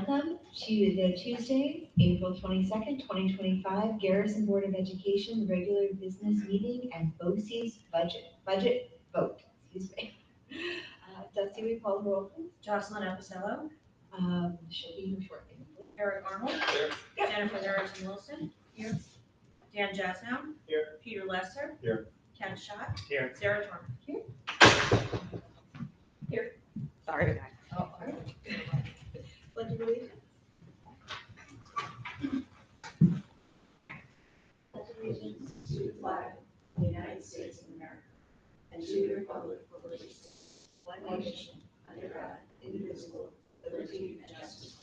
welcome to the Tuesday, April 22nd, 2025 Garrison Board of Education regular business meeting and BOCES budget vote. Excuse me. Dusty, we call the roll, please. Jocelyn Epicello, She'll be here shortly. Eric Arnold, Here. Jennifer Harrison Wilson, here. Dan Jasnow, Here. Peter Lester, Here. Ken Schott, Here. Sarah Torm. Sorry, guys. Oh, all right. Pledge of allegiance. Pledge allegiance to the flag of the United States of America and to the republic for which it stands, one nation, under God, indivisible, with liberty and justice.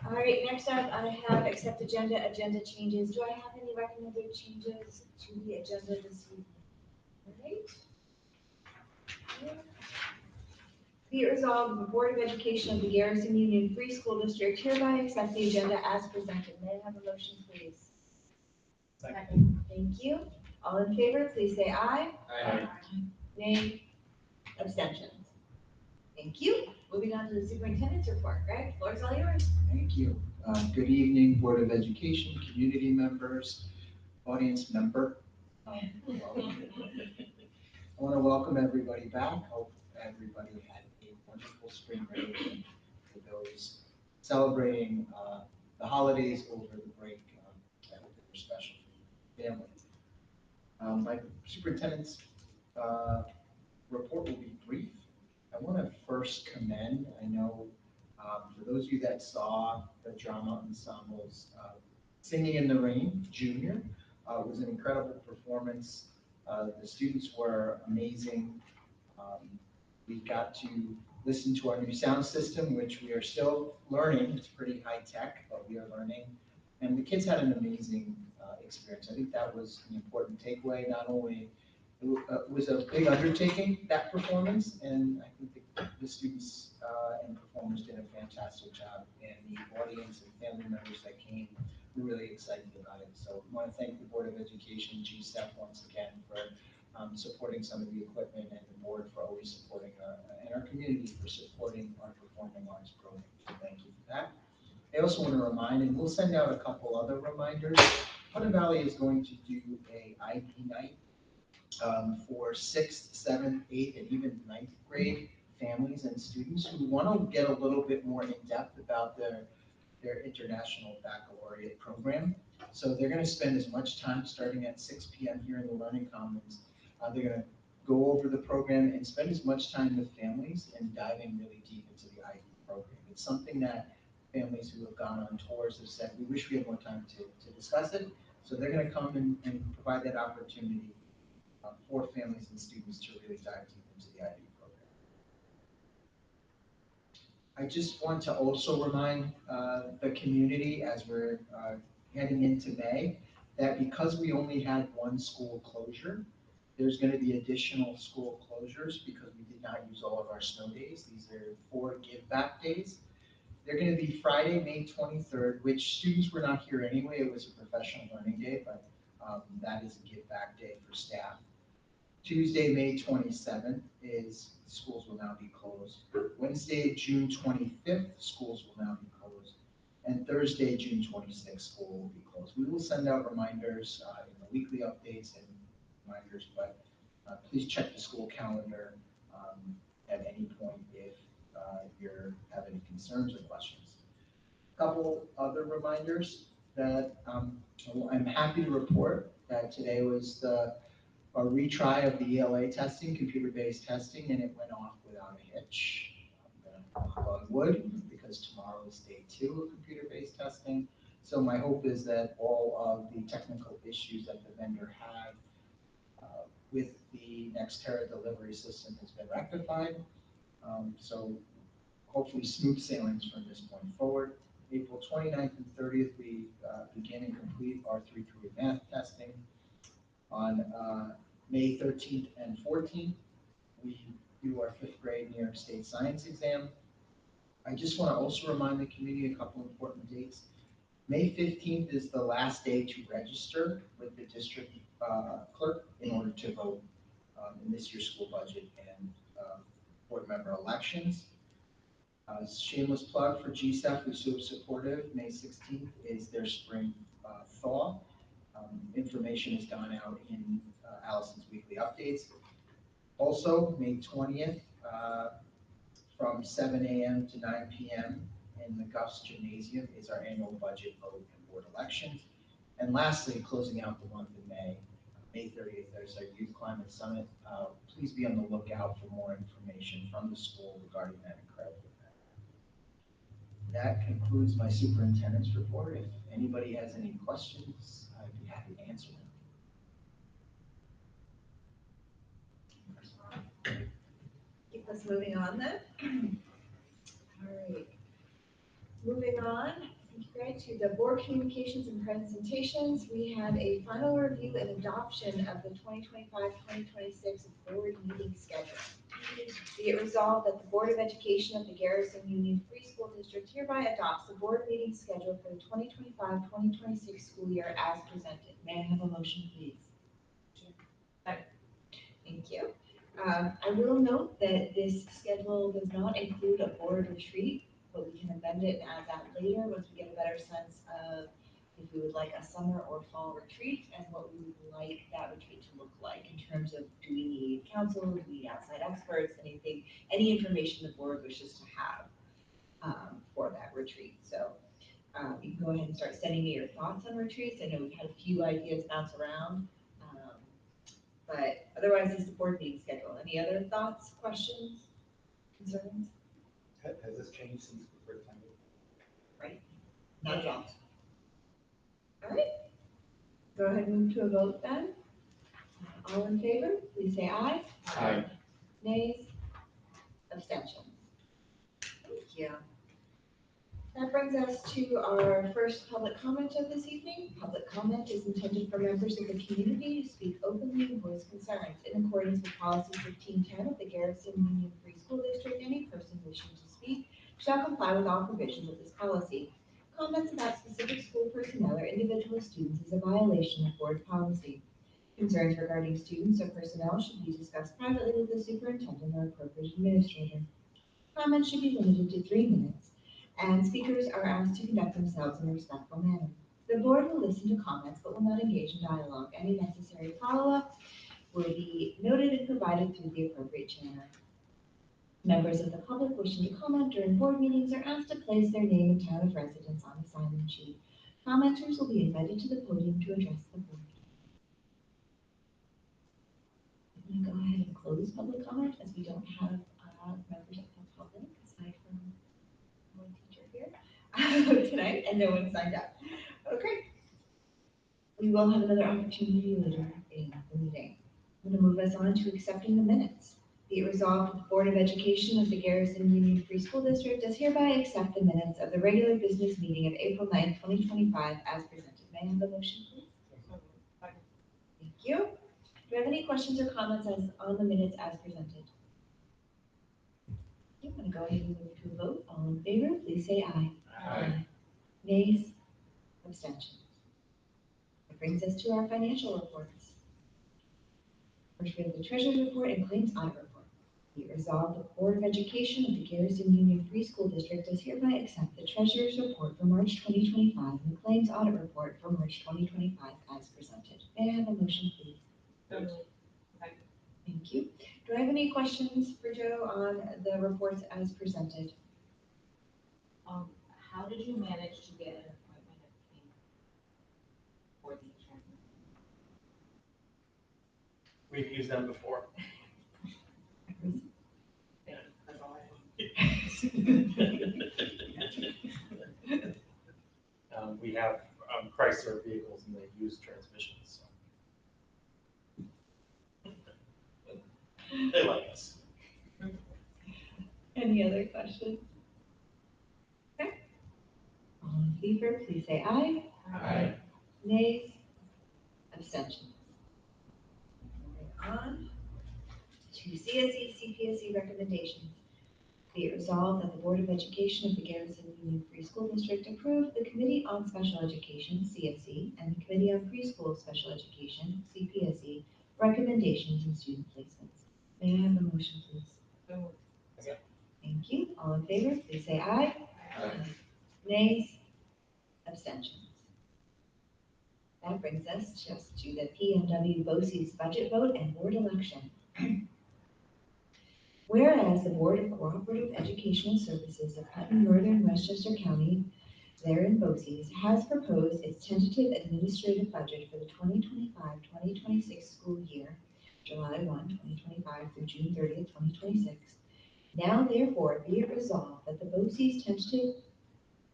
All right, next up, I have accept agenda changes. Do I have any recommended changes to the agenda this evening? All right. Be it resolved, the Board of Education of the Garrison Union Free School District hereby accept the agenda as presented. May I have a motion, please? Second. Thank you. All in favor, please say aye. Aye. Nay. Abstentions. Thank you. Moving on to the superintendent's report. Greg, floor is all yours. Thank you. Good evening, Board of Education, community members, audience member. I want to welcome everybody back. Hope everybody had a wonderful spring break, and for those celebrating the holidays over the break, that were special for your family. My superintendent's report will be brief. I want to first commend, I know for those of you that saw the drama ensembles, Singing in the Rain Junior was an incredible performance. The students were amazing. We got to listen to our new sound system, which we are still learning. It's pretty high tech, but we are learning. And the kids had an amazing experience. I think that was an important takeaway. Not only it was a big undertaking, that performance, and I think the students and performers did a fantastic job, and the audience and family members that came were really excited about it. So I want to thank the Board of Education, GSEP, once again for supporting some of the equipment, and the board for always supporting and our community for supporting our performing arts program. So thank you for that. I also want to remind, and we'll send out a couple other reminders, Hunter Valley is going to do a IB night for 6th, 7th, 8th, and even 9th grade families and students who want to get a little bit more in depth about their international baccalaureate program. So they're going to spend as much time starting at 6 p.m. here in the Learning Commons. They're going to go over the program and spend as much time with families and diving really deep into the IB program. It's something that families who have gone on tours have said, we wish we had more time to discuss it. So they're going to come and provide that opportunity for families and students to really dive deep into the IB program. I just want to also remind the community as we're heading into May that because we only had one school closure, there's going to be additional school closures because we did not use all of our snow days. These are 4 give back days. They're going to be Friday, May 23rd, which students were not here anyway. It was a professional learning day, but that is a give back day for staff. Tuesday, May 27th is schools will now be closed. Wednesday, June 25th, schools will now be closed. And Thursday, June 26th, school will be closed. We will send out reminders in the weekly updates and reminders, but please check the school calendar at any point if you have any concerns or questions. A couple other reminders that I'm happy to report that today was a retry of the ELA testing, computer-based testing, and it went off without a hitch. I'm going to knock on wood because tomorrow is day 2 of computer-based testing. So my hope is that all of the technical issues that the vendor had with the Nextera delivery system has been rectified. So hopefully smooth sailings from this point forward. April 29th and 30th, we begin and complete our 3-3 math testing. On May 13th and 14th, we do our 5th grade New York State Science exam. I just want to also remind the community a couple important dates. May 15th is the last day to register with the district clerk in order to vote in this year's school budget and board member elections. Shameless plug for GSEF, we're so supportive. May 16th is their spring thaw. Information has gone out in Allison's weekly updates. Also, May 20th, from 7 a.m. to 9 p.m. in the Guff's Gymnasium is our annual budget vote and board elections. And lastly, closing out the month in May, May 30th, there's our Youth Climate Summit. Please be on the lookout for more information from the school regarding that incredible event. That concludes my superintendent's report. If anybody has any questions, I'd be happy to answer them. Keep us moving on then. All right. Moving on, thank you, Greg, to the board communications and presentations. We have a final review and adoption of the 2025-2026 board meeting schedule. Be it resolved that the Board of Education of the Garrison Union Free School District hereby adopts the board meeting schedule for the 2025-2026 school year as presented. May I have a motion, please? Thank you. I will note that this schedule does not include a board retreat, but we can amend it and add that later once we get a better sense of if we would like a summer or fall retreat and what we would like that retreat to look like in terms of do we need counsel, do we need outside experts, anything, any information the board wishes to have for that retreat. So you can go ahead and start sending me your thoughts on retreats. I know we've had a few ideas bounce around. But otherwise, this is the board meeting schedule. Any other thoughts, questions, concerns? Has this changed since the first time? Not at all. All right. Go ahead and move to a vote then. All in favor, please say aye. Aye. Nays? Abstentions? Thank you. That brings us to our first public comment of this evening. Public comment is intended for members of the community to speak openly and voice concerns. In accordance with policy 1510 of the Garrison Union Free School District, any person wishing to speak shall comply with all provisions of this policy. Comments about specific school personnel or individual students is a violation of board policy. Concerns regarding students or personnel should be discussed privately with the superintendent or appropriate administrator. Comments should be limited to 3 minutes, and speakers are asked to conduct themselves in a respectful manner. The board will listen to comments but will not engage in dialogue. Any necessary follow-up will be noted and provided through the appropriate channel. Members of the public wishing to comment during board meetings are asked to place their name and town of residence on the sign-in sheet. Commenters will be invited to the podium to address the board. I'm going to go ahead and close public comment as we don't have members of the public aside from one teacher here tonight, and no one signed up. Okay. We will have another opportunity later in the meeting. I'm going to move us on to accepting the minutes. Be it resolved that the Board of Education of the Garrison Union Free School District does hereby accept the minutes of the regular business meeting of April 9th, 2025 as presented. May I have a motion, please? Thank you. Do you have any questions or comments on the minutes as presented? I'm going to go ahead and move to a vote. All in favor, please say aye. Aye. Nays? Abstentions? That brings us to our financial reports. First, we have the Treasurer's Report and Claims Audit Report. Be it resolved, the Board of Education of the Garrison Union Free School District does hereby accept the Treasurer's Report for March 2025 and the Claims Audit Report for March 2025 as presented. May I have a motion, please? Thank you. Do I have any questions for Joe on the reports as presented? How did you manage to get an appointment at King for the chairman? We've used them before. That's all I have. We have Chrysler vehicles and they use transmissions. So. They like us. Any other questions? Okay. All in favor, please say aye. Aye. Nays? Abstentions? Moving on to CSE, CPSE recommendations. Be it resolved that the Board of Education of the Garrison Union Free School District approve the Committee on Special Education, CSE, and the Committee on Preschool Special Education, CPSE, recommendations and student placements. May I have a motion, please? Thank you. All in favor, please say aye. Nays? Abstentions? That brings us just to the PMW BOCES budget vote and board election. Whereas the Board of Cooperative Educational Services of Putnam Northern Westchester County, therein BOCES, has proposed its tentative administrative budget for the 2025-2026 school year, July 1, 2025 through June 30th, 2026. Now therefore be it resolved that the BOCES tentative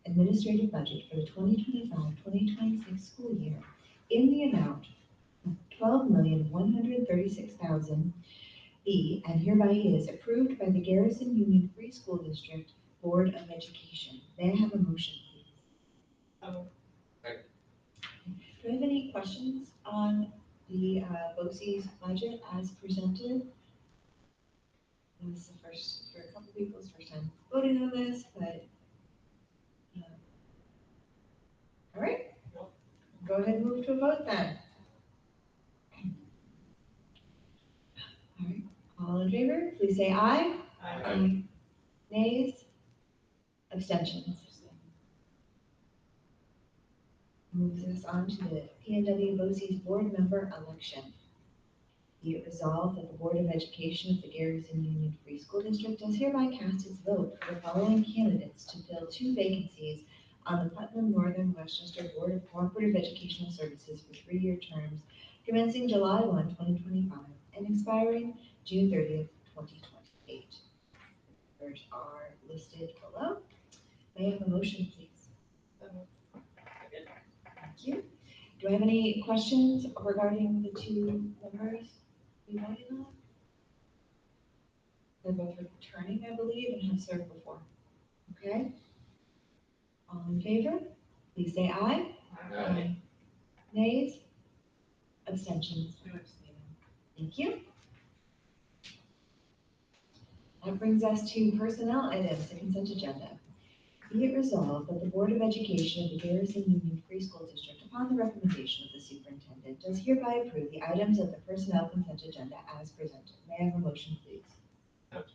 administrative budget for the 2025-2026 school year in the amount of $12,136,000 be and hereby is approved by the Garrison Union Free School District Board of Education. May I have a motion, please? Second. Do I have any questions on the BOCES budget as presented? And this is the first, for a couple people's first time voting on this, but all right. Go ahead and move to a vote then. All right, all in favor, please say aye. Aye. Nays? Abstentions? Moves us on to the PNW BOCES Board Member Election. Be it resolved that the Board of Education of the Garrison Union Free School District does hereby cast its vote for the following candidates to fill 2 vacancies on the Putnam Northern Westchester Board of Cooperative Educational Services for 3-year terms commencing July 1, 2025 and expiring June 30th, 2028. Members are listed below. May I have a motion, please? Thank you. Do I have any questions regarding the 2 members we voted on? They're both returning, I believe, and have served before. Okay? All in favor? Please say aye. Aye. Nays? Abstentions? Thank you. That brings us to personnel items, the consent agenda. Be it resolved that the Board of Education of the Garrison Union Free School District, upon the recommendation of the superintendent, does hereby approve the items of the personnel consent agenda as presented. May I have a motion, please? Thank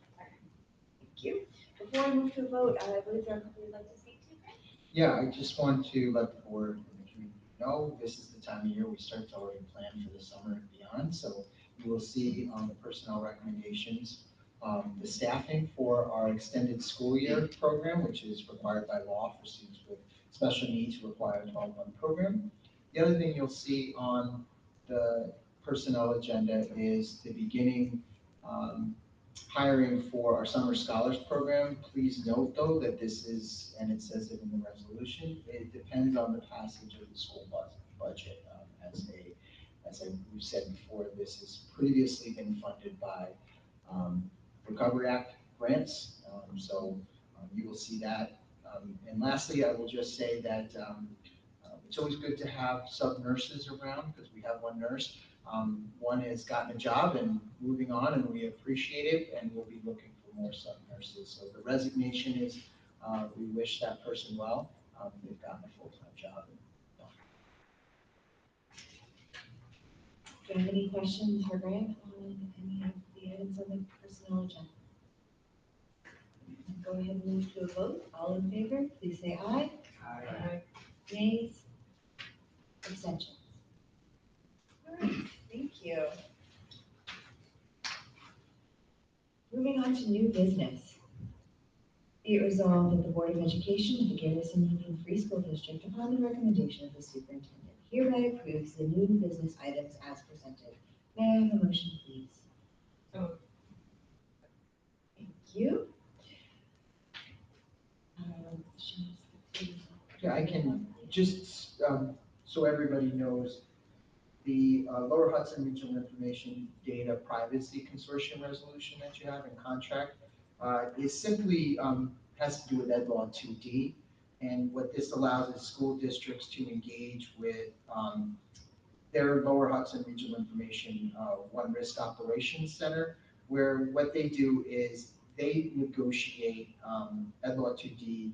you. Before I move to a vote, I believe there are a couple you'd like to speak to. Yeah, I just want to let the board and the community know this is the time of year we start to already plan for the summer and beyond. So you will see on the personnel recommendations, the staffing for our extended school year program, which is required by law for students with special needs who require a 12-month program. The other thing you'll see on the personnel agenda is the beginning hiring for our summer scholars program. Please note though that this is, and it says it in the resolution, it depends on the passage of the school budget. As we've said before, this has previously been funded by Recovery Act grants. You will see that. And lastly, I will just say that it's always good to have sub-nurses around because we have one nurse. One has gotten a job and moving on, and we appreciate it, and we'll be looking for more sub-nurses. So the resignation is, we wish that person well. They've gotten a full-time job. Do you have any questions for Grant on any of the items on the personnel agenda? Go ahead and move to a vote. All in favor, please say aye. Aye. Nays? Abstentions? All right, thank you. Moving on to new business. Be it resolved that the Board of Education of the Garrison Union Free School District, upon the recommendation of the superintendent, hereby approves the new business items as presented. May I have a motion, please? Thank you. Yeah, I can just, so everybody knows, the Lower Hudson Regional Information Data Privacy Consortium resolution that you have in contract is simply, has to do with Ed Law 2D. And what this allows is school districts to engage with their Lower Hudson Regional Information One Risk Operations Center, where what they do is they negotiate Ed Law 2D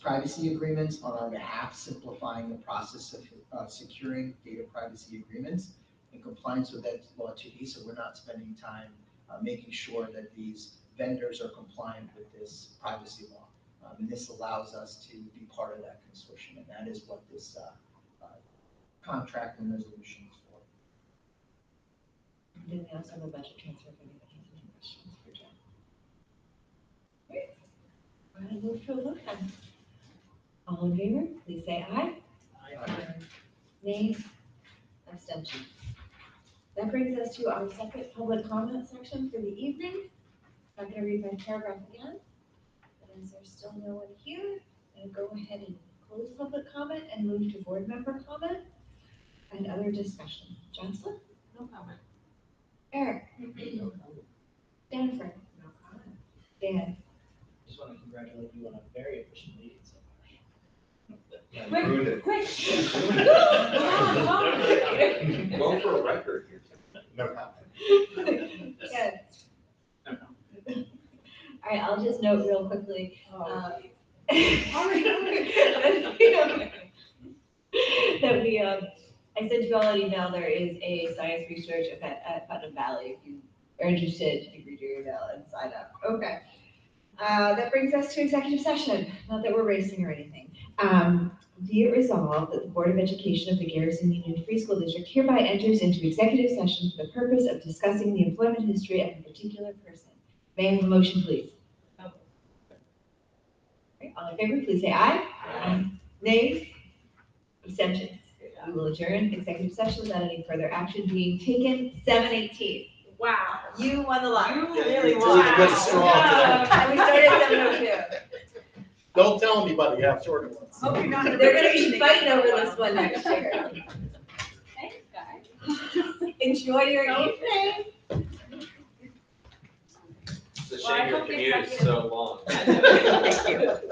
privacy agreements on our behalf, simplifying the process of securing data privacy agreements in compliance with that law 2D. So we're not spending time making sure that these vendors are compliant with this privacy law. And this allows us to be part of that consortium, and that is what this contract and resolution is for. Then we also have a budget transfer if anybody has any questions for Jen. Great. Go ahead and move to a vote then. All in favor, please say aye. Nays, abstentions. That brings us to our second public comment section for the evening. I'm going to read my paragraph again. And as there's still no one here, I'm going to go ahead and close public comment and move to board member comment and other discussion. Jocelyn? No comment. Eric? Jennifer? No comment. Dan? Just want to congratulate you on a very efficient meeting so Quick, quick. Go for a record here. No comment. Yes. All right, I'll just note real quickly. That we, I sent you all an email, there is a science research event at Putnam Valley, if you are interested, you can read your email and sign up. Okay. That brings us to executive session, not that we're racing or anything. Be it resolved that the Board of Education of the Garrison Union Free School District hereby enters into executive session for the purpose of discussing the employment history of a particular person. May I have a motion, please? Oh. Right, all in favor, please say aye. Nays? Abstentions? We will adjourn executive session without any further action being taken. 7:18. Wow. You won the lottery. You really It's won. really good straw today. And we started at 7:02. Don't tell anybody you have shorter ones. Hope you're not. They're gonna be fighting over this one next year. Thanks, guys. Enjoy your evening. It's a Well, I shame your hope the commute is executive- so long. Thank you.